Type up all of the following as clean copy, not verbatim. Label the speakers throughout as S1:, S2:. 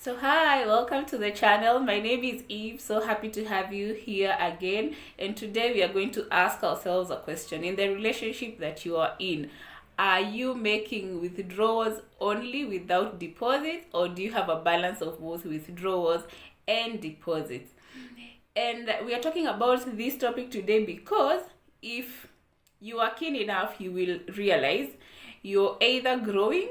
S1: So hi, welcome to the channel. My name is Eve. So happy to have you here again. And today we are going to ask ourselves a question. In the relationship that you are in, are you making withdrawals only without deposits, or do you have a balance of both withdrawals and deposits? And we are talking about this topic today because if you are keen enough, you will realize you're either growing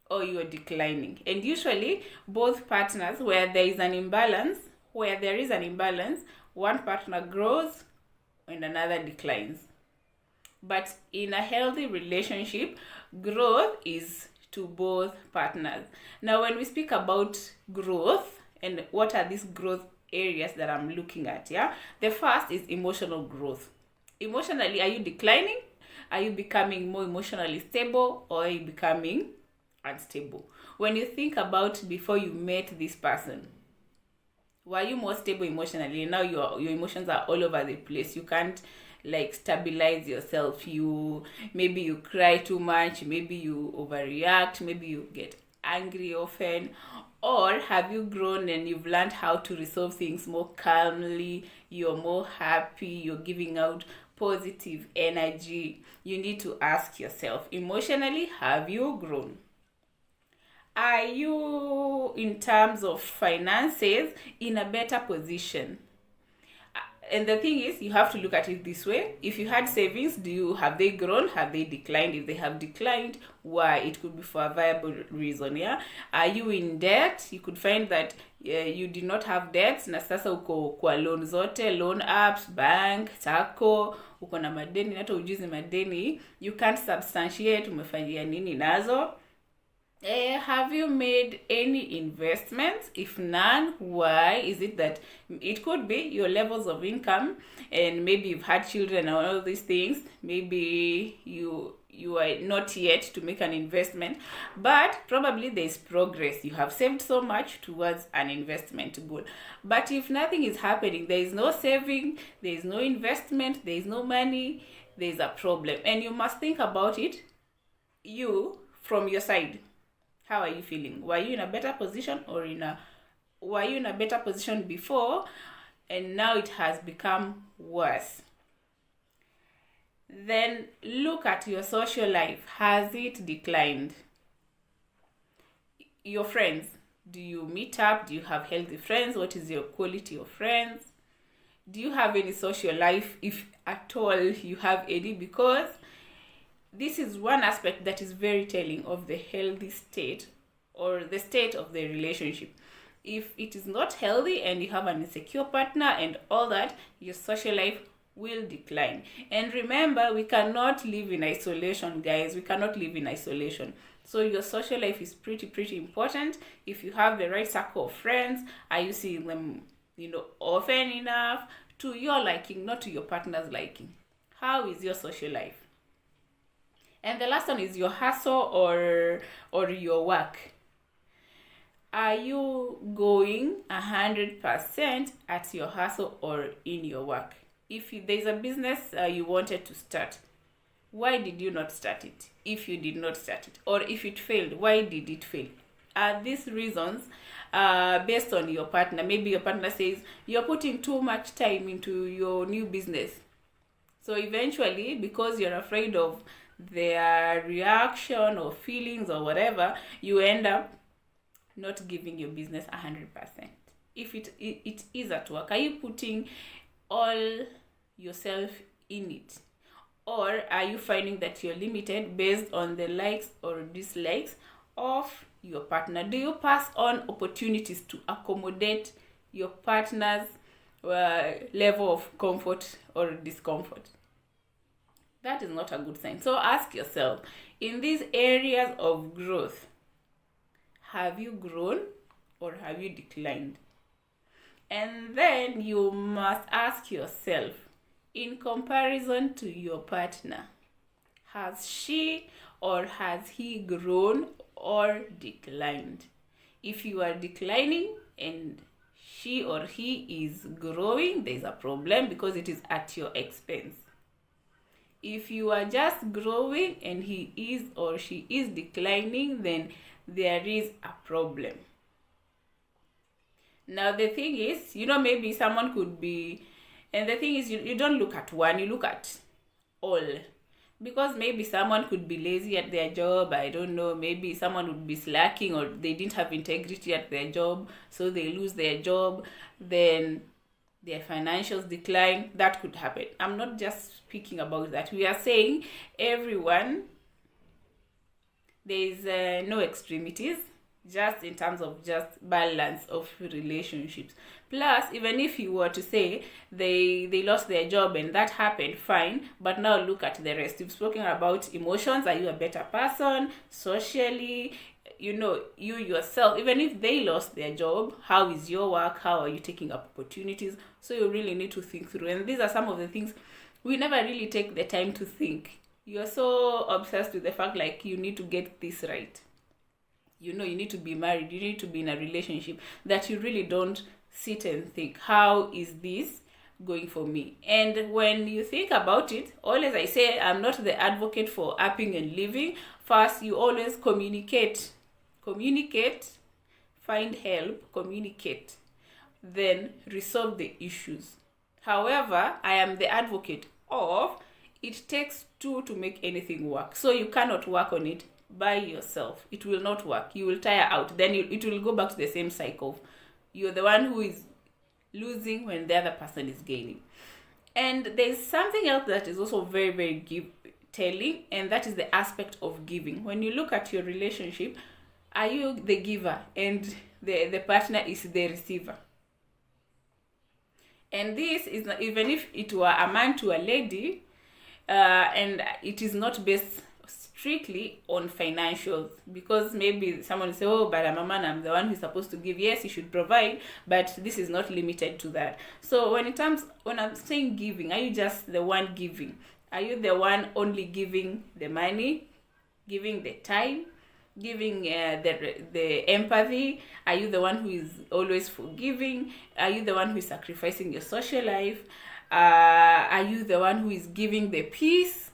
S1: or you're declining. And usually both partners, where there is an imbalance, one partner grows and another declines. But in a healthy relationship, growth is to both partners. Now when we speak about growth and what are these growth areas that I'm looking at, the first is emotional growth. Emotionally, are you declining? Are you becoming more emotionally stable, or are you becoming unstable? When you think about before you met this person, were you more stable emotionally? Now your emotions are all over the place. You can't like stabilize yourself. Maybe you cry too much, maybe you overreact, maybe you get angry often. Or have you grown and you've learned how to resolve things more calmly? You're more happy, you're giving out positive energy. You need to ask yourself, emotionally, have you grown? Are you, in terms of finances, in a better position? And the thing is, you have to look at it this way. If you had savings, have they grown? Have they declined? If they have declined, why? It could be for a viable reason. Are you in debt? You could find that you did not have debts na sasa uko kwa loan zote, loan apps, bank, sako, uko na madeni, hata ujuzi madeni, you can't substantiate umefanyia nini nazo. Have you made any investments? If none, why? Is it that it could be your levels of income, and maybe you've had children and all these things? Maybe you are not yet to make an investment, but probably there's progress. You have saved so much towards an investment goal. But if nothing is happening, there is no saving, there is no investment, there is no money, there's a problem. And you must think about it, you from your side. How are you feeling? Were you in a better position, or were you in a better position before and now it has become worse? Then look at your social life. Has it declined? Your friends, do you meet up? Do you have healthy friends? What is your quality of friends? Do you have any social life, if at all you have any? Because this is one aspect that is very telling of the healthy state or the state of the relationship. If it is not healthy and you have an insecure partner and all that, your social life will decline. And remember, we cannot live in isolation, guys. We cannot live in isolation. So your social life is pretty important. If you have the right circle of friends, are you seeing them, often enough to your liking, not to your partner's liking? How is your social life? And the last one is your hustle or your work. Are you going 100% at your hustle or in your work? If there's a business you wanted to start, why did you not start it? If you did not start it, or if it failed, why did it fail? Are these reasons based on your partner? Maybe your partner says you're putting too much time into your new business. So eventually, because you're afraid of their reaction or feelings or whatever, you end up not giving your business 100%. If it is at work, are you putting all yourself in it? Or are you finding that you're limited based on the likes or dislikes of your partner? Do you pass on opportunities to accommodate your partner's level of comfort or discomfort? That is not a good sign. So ask yourself, in these areas of growth, have you grown or have you declined? And then you must ask yourself, in comparison to your partner, has she or has he grown or declined? If you are declining and she or he is growing, there's a problem because it is at your expense. If you are just growing and he is or she is declining, then there is a problem. Now the thing is, maybe someone could be, and the thing is, you don't look at one, you look at all. Because maybe someone could be lazy at their job, I don't know, maybe someone would be slacking, or they didn't have integrity at their job, so they lose their job, then their financials decline. That could happen. I'm not just speaking about that. We are saying everyone, there is no extremities, just in terms of just balance of relationships. Plus, even if you were to say they lost their job and that happened, fine, but now look at the rest. You've spoken about emotions. Are you a better person socially? You yourself, even if they lost their job, how is your work? How are you taking up opportunities? So you really need to think through, and these are some of the things we never really take the time to think. You're so obsessed with the fact, like, you need to get this right, you need to be married, you need to be in a relationship, that you really don't sit and think, how is this going for me? And when you think about it, always I say, I'm not the advocate for upping and leaving. First, you always communicate, find help, communicate, then resolve the issues. However, I am the advocate of, it takes two to make anything work. So you cannot work on it by yourself. It will not work. You will tire out. Then it will go back to the same cycle. You're the one who is losing when the other person is gaining. And there's something else that is also very, very telling, and that is the aspect of giving. When you look at your relationship, are you the giver and the partner is the receiver? And this is not, even if it were a man to a lady, and it is not based strictly on financials, because maybe someone will say, oh, but I'm a man, I'm the one who's supposed to give. Yes, you should provide, but this is not limited to that. So when I'm saying giving, are you just the one giving? Are you the one only giving the money, giving the time, giving the empathy? Are you the one who is always forgiving? Are you the one who is sacrificing your social life? Are you the one who is giving the peace?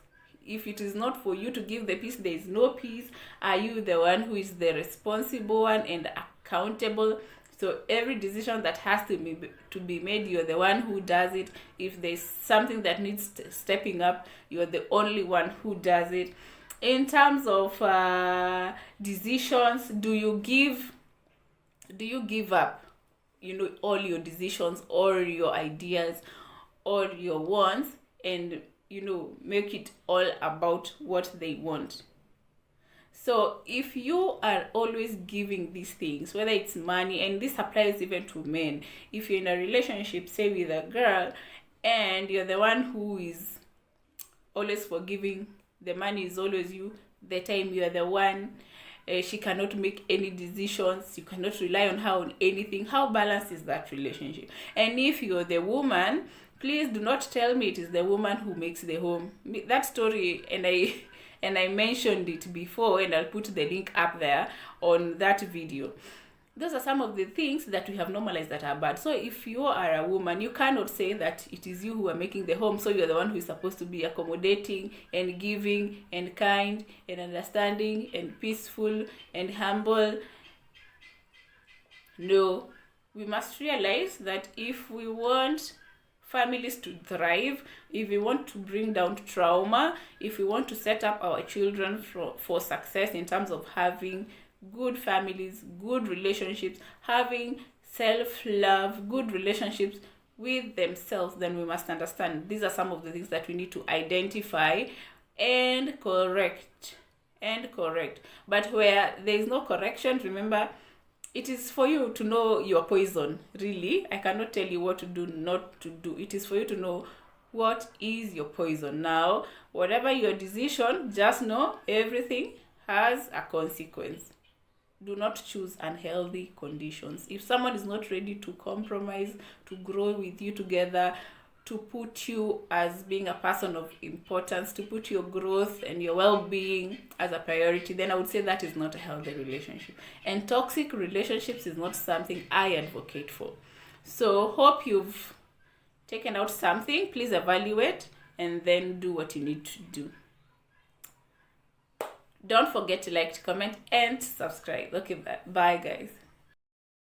S1: If it is not for you to give the peace, there is no peace. Are you the one who is the responsible one and accountable? So every decision that has to be made, you're the one who does it. If there's something that needs stepping up, you're the only one who does it. In terms of decisions, do you give up, all your decisions or your ideas or your wants, and make it all about what they want? So if you are always giving these things, whether it's money, and this applies even to men, if you're in a relationship, say with a girl, and you're the one who is always forgiving, the money is always you, the time you are the one, she cannot make any decisions, you cannot rely on her on anything, how balanced is that relationship? And if you're the woman, please do not tell me it is the woman who makes the home. That story, and I mentioned it before, and I'll put the link up there on that video. Those are some of the things that we have normalized that are bad. So if you are a woman, you cannot say that it is you who are making the home, so you're the one who is supposed to be accommodating and giving and kind and understanding and peaceful and humble. No, we must realize that if we want families to thrive, if we want to bring down trauma, if we want to set up our children for success in terms of having good families, good relationships, having self-love, good relationships with themselves, then we must understand these are some of the things that we need to identify and correct. But where there is no correction, remember, it is for you to know your poison. Really, I cannot tell you what to do, not to do. It is for you to know what is your poison. Now, whatever your decision, just know everything has a consequence. Do not choose unhealthy conditions. If someone is not ready to compromise, to grow with you together, to put you as being a person of importance, to put your growth and your well-being as a priority, then I would say that is not a healthy relationship. And toxic relationships is not something I advocate for. So hope you've taken out something. Please evaluate and then do what you need to do. Don't forget to like, comment, and subscribe. Okay, bye guys.